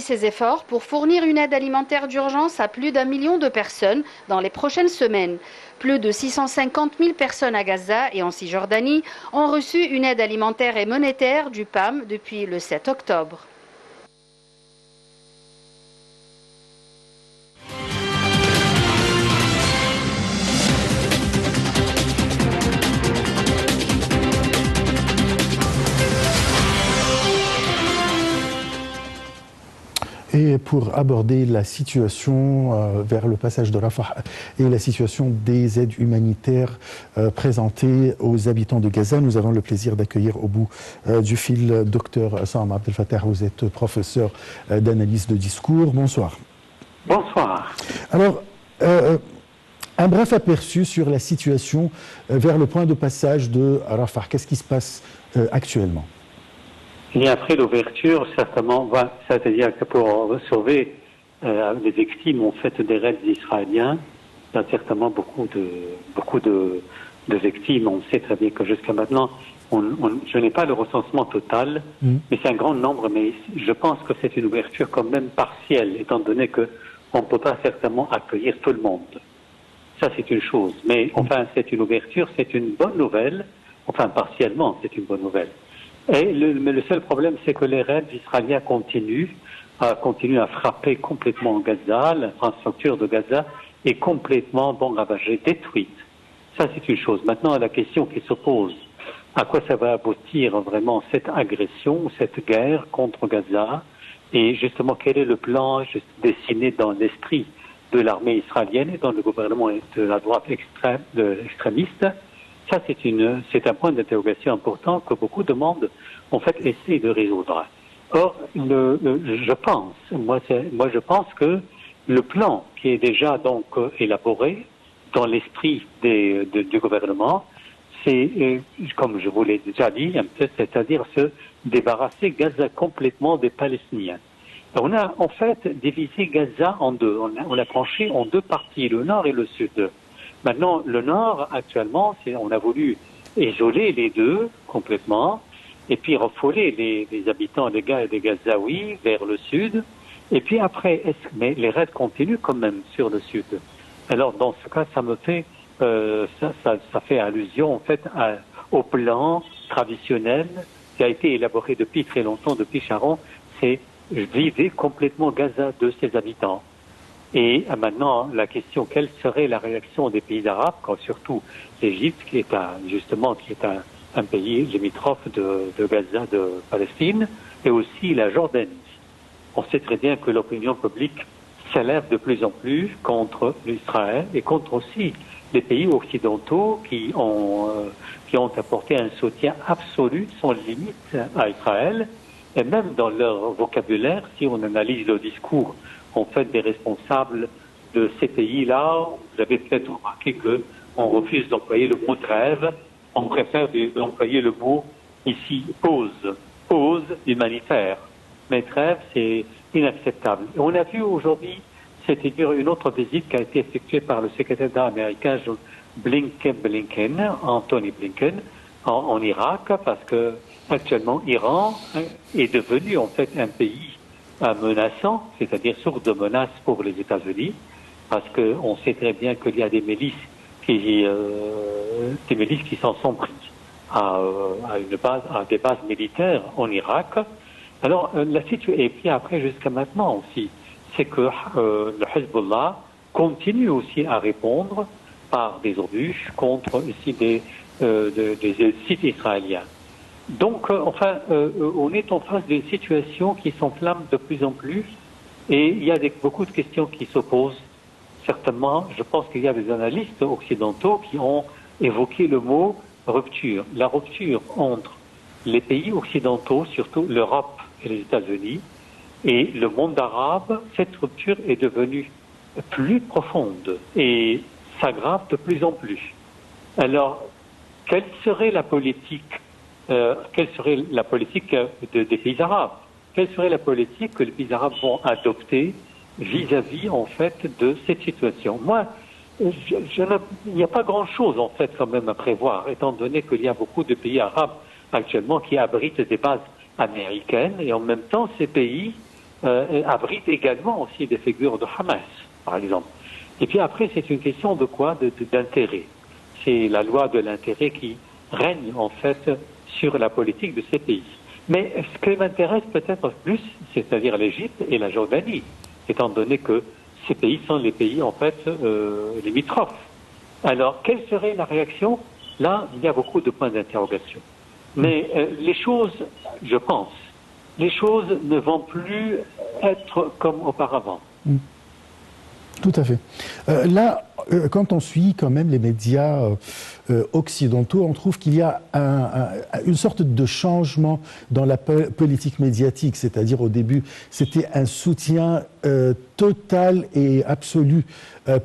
Ses efforts pour fournir une aide alimentaire d'urgence à plus d'1 million de personnes dans les prochaines semaines. Plus de 650 000 personnes à Gaza et en Cisjordanie ont reçu une aide alimentaire et monétaire du PAM depuis le 7 octobre. Et pour aborder la situation vers le passage de Rafah et la situation des aides humanitaires présentées aux habitants de Gaza, nous avons le plaisir d'accueillir au bout du fil Dr Sam Abdel Fattah. Vous êtes professeur d'analyse de discours. Bonsoir. Bonsoir. Alors, un bref aperçu sur la situation vers le point de passage de Rafah. Qu'est-ce qui se passe actuellement? Et après l'ouverture, certainement, c'est-à-dire que pour sauver les victimes en fait des raids israéliens, il y a certainement beaucoup de victimes. On sait très bien que jusqu'à maintenant, je n'ai pas le recensement total, mais c'est un grand nombre. Mais je pense que c'est une ouverture quand même partielle, étant donné que on ne peut pas certainement accueillir tout le monde. Ça, c'est une chose. Mais enfin, c'est une ouverture, c'est une bonne nouvelle. Enfin, partiellement, c'est une bonne nouvelle. Mais le seul problème, c'est que les raids israéliens continuent à frapper complètement Gaza. L'infrastructure de Gaza est complètement ravagée, détruite. Ça, c'est une chose. Maintenant, la question qui se pose, à quoi ça va aboutir vraiment cette agression, cette guerre contre Gaza? Et justement, quel est le plan dessiné dans l'esprit de l'armée israélienne et dans le gouvernement de la droite extrémiste? Ça, c'est un point d'interrogation important que beaucoup de monde, en fait, essaie de résoudre. Or, je pense que le plan qui est déjà donc élaboré dans l'esprit du gouvernement, c'est, comme je vous l'ai déjà dit, un peu, c'est-à-dire se débarrasser Gaza complètement des Palestiniens. On a en fait divisé Gaza en deux. On l'a tranché en deux parties, le nord et le sud. Maintenant, le nord, actuellement, on a voulu isoler les deux complètement et puis refouler les habitants des Gazaouis vers le sud. Et puis après, mais les raids continuent quand même sur le sud. Alors, dans ce cas, ça me fait, ça fait allusion en fait au plan traditionnel qui a été élaboré depuis très longtemps, depuis Sharon. C'est vider complètement Gaza de ses habitants. Et maintenant, la question, quelle serait la réaction des pays arabes, surtout l'Égypte, qui est un pays limitrophe de Gaza, de Palestine, et aussi la Jordanie. On sait très bien que l'opinion publique s'élève de plus en plus contre Israël et contre aussi les pays occidentaux qui ont apporté un soutien absolu, sans limite, à Israël, et même dans leur vocabulaire, si on analyse le discours en fait des responsables de ces pays-là, vous avez peut-être remarqué qu'on refuse d'employer le mot trêve, on préfère d'employer le mot ici pause humanitaire. Mais trêve, c'est inacceptable. Et on a vu aujourd'hui, c'est-à-dire une autre visite qui a été effectuée par le secrétaire d'État américain Anthony Blinken, en Irak, parce que actuellement, Iran est devenu en fait un pays menaçant, c'est-à-dire source de menace pour les États-Unis, parce qu'on sait très bien qu'il y a des milices qui s'en sont prises à des bases militaires en Irak. Alors, la situation, et puis après, jusqu'à maintenant aussi, c'est que le Hezbollah continue aussi à répondre par des obus contre aussi des sites israéliens. Donc, on est en face d'une situation qui s'enflamme de plus en plus et il y a beaucoup de questions qui se posent. Certainement, je pense qu'il y a des analystes occidentaux qui ont évoqué le mot rupture. La rupture entre les pays occidentaux, surtout l'Europe et les États-Unis, et le monde arabe, cette rupture est devenue plus profonde et s'aggrave de plus en plus. Alors, quelle serait la politique des pays arabes? Quelle serait la politique que les pays arabes vont adopter vis-à-vis, en fait, de cette situation? Moi, il n'y a pas grand-chose, en fait, quand même à prévoir, étant donné qu'il y a beaucoup de pays arabes actuellement qui abritent des bases américaines, et en même temps, ces pays abrite également aussi des figures de Hamas, par exemple. Et puis après, c'est une question de quoi? D'intérêt. C'est la loi de l'intérêt qui règne en fait sur la politique de ces pays. Mais ce qui m'intéresse peut-être plus, c'est-à-dire l'Égypte et la Jordanie, étant donné que ces pays sont les pays en fait limitrophes. Alors, quelle serait la réaction? Là, il y a beaucoup de points d'interrogation. Mais les choses, je pense, les choses ne vont plus être comme auparavant. Tout à fait. Là, quand on suit quand même les médias occidentaux, on trouve qu'il y a une sorte de changement dans la politique médiatique. C'est-à-dire au début, c'était un soutien total et absolu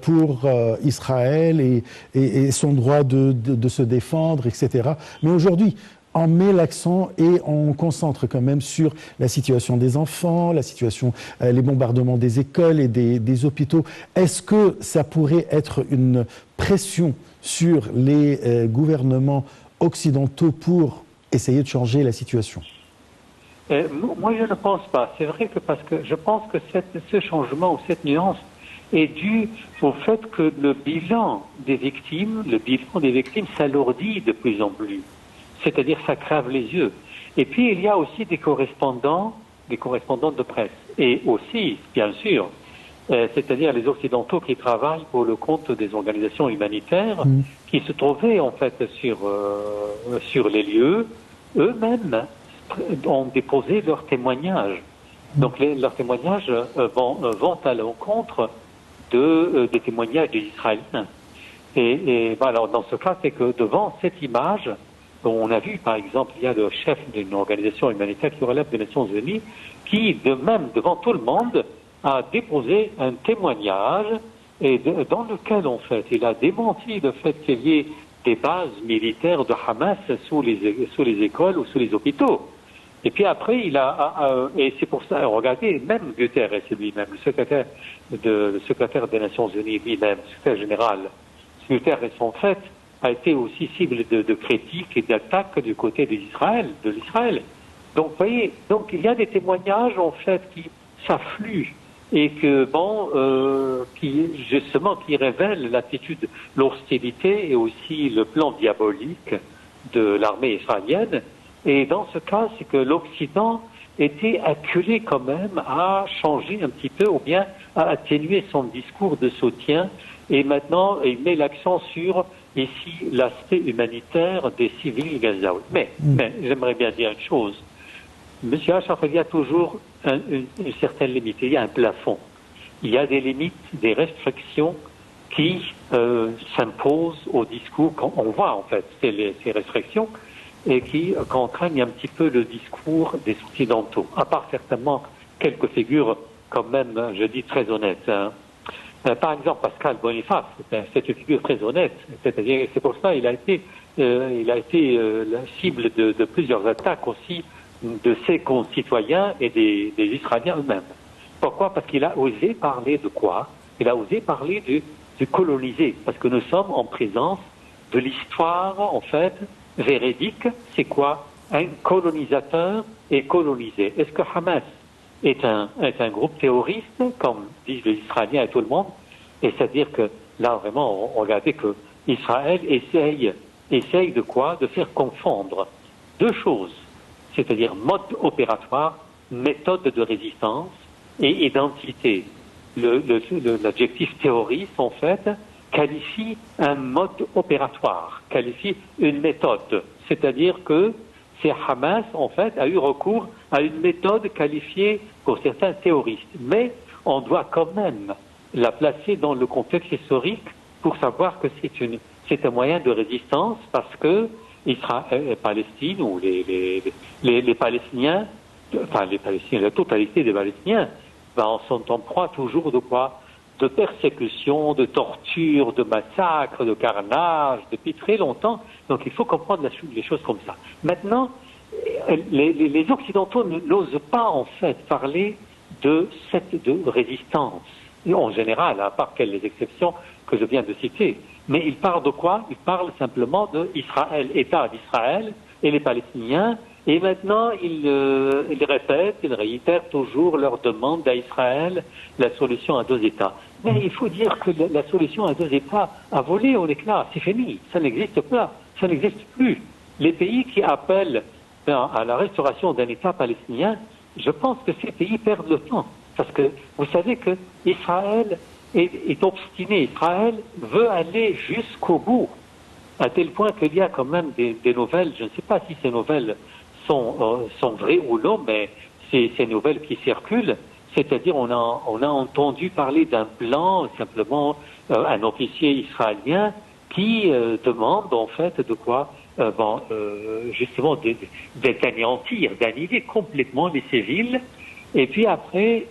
pour Israël et son droit de se défendre, etc. Mais aujourd'hui, on met l'accent et on concentre quand même sur la situation des enfants, la situation, les bombardements des écoles et des hôpitaux. Est-ce que ça pourrait être une pression sur les gouvernements occidentaux pour essayer de changer la situation? Moi, je ne pense pas. C'est vrai que parce que je pense que ce changement ou cette nuance est due au fait que le bilan des victimes s'alourdit de plus en plus. C'est-à-dire ça crève les yeux. Et puis il y a aussi des correspondants de presse. Et aussi, bien sûr, c'est-à-dire les Occidentaux qui travaillent pour le compte des organisations humanitaires, qui se trouvaient en fait sur les lieux, eux-mêmes ont déposé leurs témoignages. Donc leurs témoignages vont à l'encontre des témoignages des Israéliens. Et alors dans ce cas, c'est que devant cette image, on a vu, par exemple, il y a le chef d'une organisation humanitaire qui relève des Nations Unies, qui, de même, devant tout le monde, a déposé un témoignage dans lequel, en fait, il a démenti le fait qu'il y ait des bases militaires de Hamas sous les écoles ou sous les hôpitaux. Et puis après, et c'est pour ça, regardez, même Guterres, c'est lui-même, le secrétaire des Nations Unies lui-même, le secrétaire général, Guterres, en fait, a été aussi cible de critiques et d'attaques du côté de l'Israël. Donc, vous voyez, il y a des témoignages, en fait, qui s'affluent et qui révèlent l'attitude, l'hostilité et aussi le plan diabolique de l'armée israélienne. Et dans ce cas, c'est que l'Occident était acculé quand même à changer un petit peu ou bien à atténuer son discours de soutien. Et maintenant, il met l'accent sur ici l'aspect humanitaire des civils gazaouis. Mais j'aimerais bien dire une chose. M. Achraf, il y a toujours une certaine limite. Il y a un plafond. Il y a des limites, des restrictions qui s'imposent au discours. On voit en fait ces restrictions et qui contraignent un petit peu le discours des Occidentaux. À part certainement quelques figures quand même, je dis, très honnêtes. Par exemple, Pascal Boniface, c'est une figure très honnête. C'est-à-dire, c'est pour ça qu'il a été la cible de plusieurs attaques aussi de ses concitoyens et des Israéliens eux-mêmes. Pourquoi? Parce qu'il a osé parler de quoi? Il a osé parler du colonisé, parce que nous sommes en présence de l'histoire, en fait, véridique. C'est quoi? Un colonisateur et colonisé. Est-ce que Hamas est un groupe terroriste, comme disent les Israéliens et tout le monde? Et c'est-à-dire que là, vraiment, regardez que Israël essaye de quoi? De faire confondre deux choses, c'est-à-dire mode opératoire, méthode de résistance et identité. L'adjectif terroriste, en fait, qualifie un mode opératoire, qualifie une méthode. C'est-à-dire que Hamas, en fait, a eu recours à une méthode qualifiée pour certains terroristes. Mais on doit quand même la placer dans le contexte historique pour savoir que c'est un moyen de résistance parce que Palestine ou les Palestiniens, la totalité des Palestiniens, sont en proie toujours de quoi? De persécution, de torture, de massacre, de carnage, depuis très longtemps. Donc il faut comprendre les choses comme ça. Maintenant, les Occidentaux n'osent pas en fait parler de résistance, en général, à part quelques exceptions que je viens de citer. Mais ils parlent de quoi? Ils parlent simplement d'Israël, État d'Israël, et les Palestiniens Et maintenant, ils répètent, ils réitèrent toujours leur demande à Israël, la solution à 2 États. Mais il faut dire que la solution à 2 États a volé au éclat, c'est fini, ça n'existe pas, ça n'existe plus. Les pays qui appellent à la restauration d'un État palestinien, je pense que ces pays perdent le temps. Parce que vous savez que Israël est obstiné, Israël veut aller jusqu'au bout, à tel point qu'il y a quand même des nouvelles, je ne sais pas si ces nouvelles sont vraies ou non, mais c'est ces nouvelles qui circulent, c'est-à-dire on a entendu parler d'un plan, simplement un officier israélien qui demande en fait de quoi justement d'anéantir, d'annihiler complètement les civils. Et puis après,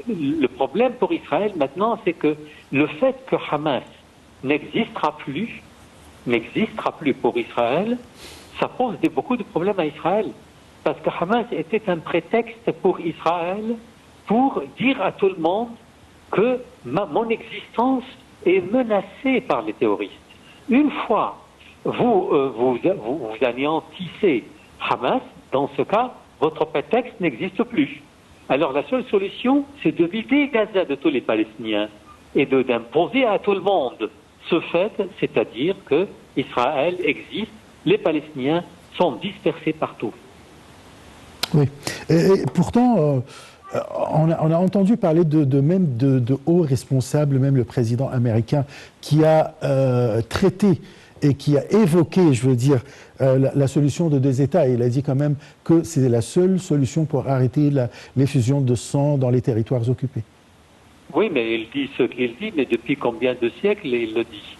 le problème pour Israël maintenant, c'est que le fait que Hamas n'existera plus pour Israël, ça pose beaucoup de problèmes à Israël. Parce que Hamas était un prétexte pour Israël pour dire à tout le monde que mon existence est menacée par les terroristes. Une fois vous anéantissez Hamas, dans ce cas, votre prétexte n'existe plus. Alors la seule solution, c'est de vider Gaza de tous les Palestiniens et d'imposer à tout le monde ce fait, c'est-à-dire que Israël existe, les Palestiniens sont dispersés partout. Oui, et pourtant, on a entendu parler de hauts responsables, même le président américain, qui a traité et qui a évoqué, je veux dire, la solution de 2 États. Et il a dit quand même que c'est la seule solution pour arrêter l'effusion de sang dans les territoires occupés. Oui, mais il dit ce qu'il dit, mais depuis combien de siècles il le dit?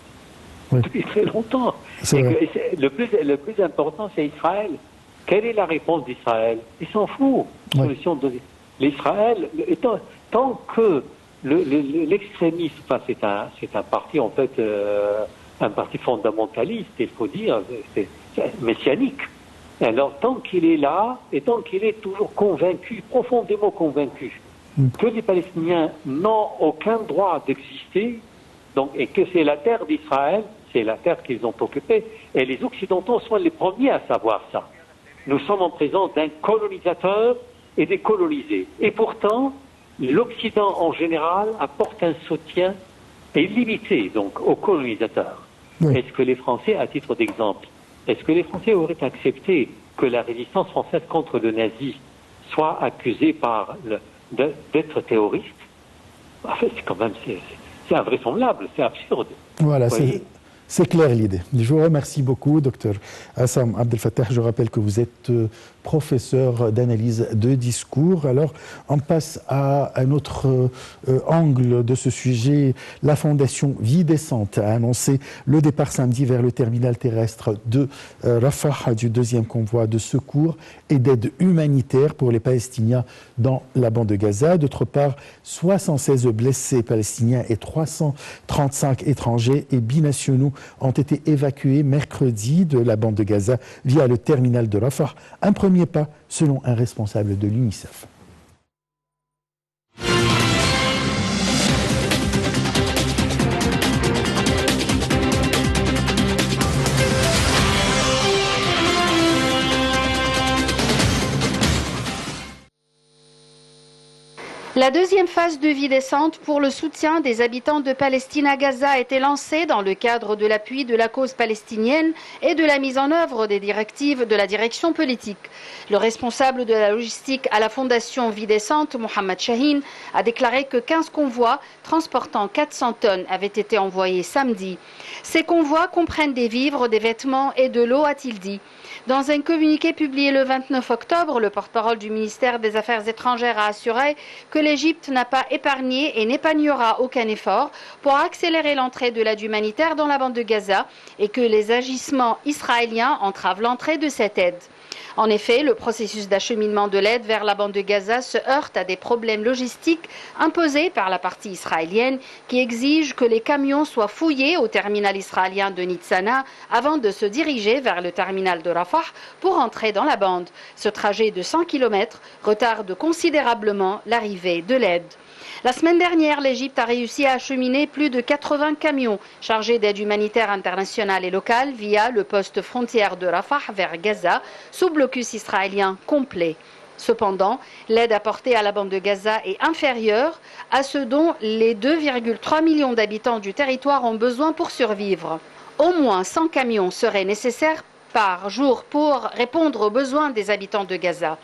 Oui. Depuis très longtemps. Le plus important, c'est Israël. Quelle est la réponse d'Israël? Il s'en fout. Oui. Solution de l'Israël, tant que l'extrémisme, enfin, c'est un parti en fait, un parti fondamentaliste, il faut dire, c'est messianique. Alors tant qu'il est là, et tant qu'il est toujours convaincu, profondément convaincu, que les Palestiniens n'ont aucun droit d'exister, donc, et que c'est la terre d'Israël, c'est la terre qu'ils ont occupée, et les Occidentaux sont les premiers à savoir ça. Nous sommes en présence d'un colonisateur et des colonisés. Et pourtant, l'Occident en général apporte un soutien illimité donc aux colonisateurs. Oui. Est-ce que les Français, à titre d'exemple, est-ce que les Français auraient accepté que la résistance française contre le nazi soit accusée d'être terroriste? En fait, c'est quand même c'est invraisemblable, c'est absurde. Voilà, c'est clair l'idée. Je vous remercie beaucoup, Dr Assam Abdel Fattah. Je rappelle que vous êtes professeur d'analyse de discours. Alors, on passe à un autre angle de ce sujet. La Fondation Vie Décente a annoncé le départ samedi vers le terminal terrestre de Rafah du 2e convoi de secours et d'aide humanitaire pour les Palestiniens dans la bande de Gaza. D'autre part, 76 blessés palestiniens et 335 étrangers et binationaux ont été évacués mercredi de la bande de Gaza via le terminal de Rafah. Un premier pas, selon un responsable de l'UNICEF. La 2e phase de Vie Décente pour le soutien des habitants de Palestine à Gaza a été lancée dans le cadre de l'appui de la cause palestinienne et de la mise en œuvre des directives de la direction politique. Le responsable de la logistique à la Fondation Vie Décente, Mohamed Chahine, a déclaré que 15 convois transportant 400 tonnes avaient été envoyés samedi. Ces convois comprennent des vivres, des vêtements et de l'eau, a-t-il dit. Dans un communiqué publié le 29 octobre, le porte-parole du ministère des Affaires étrangères a assuré que l'Égypte n'a pas épargné et n'épargnera aucun effort pour accélérer l'entrée de l'aide humanitaire dans la bande de Gaza et que les agissements israéliens entravent l'entrée de cette aide. En effet, le processus d'acheminement de l'aide vers la bande de Gaza se heurte à des problèmes logistiques imposés par la partie israélienne qui exige que les camions soient fouillés au terminal israélien de Nitzana avant de se diriger vers le terminal de Rafah pour entrer dans la bande. Ce trajet de 100 km retarde considérablement l'arrivée de l'aide. La semaine dernière, l'Égypte a réussi à acheminer plus de 80 camions chargés d'aide humanitaire internationale et locale via le poste frontière de Rafah vers Gaza, sous blocus israélien complet. Cependant, l'aide apportée à la bande de Gaza est inférieure à ce dont les 2,3 millions d'habitants du territoire ont besoin pour survivre. Au moins 100 camions seraient nécessaires par jour pour répondre aux besoins des habitants de Gaza.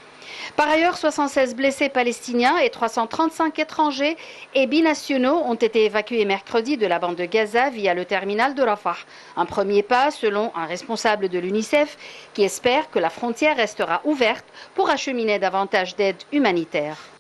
Par ailleurs, 76 blessés palestiniens et 335 étrangers et binationaux ont été évacués mercredi de la bande de Gaza via le terminal de Rafah. Un premier pas selon un responsable de l'UNICEF qui espère que la frontière restera ouverte pour acheminer davantage d'aide humanitaire.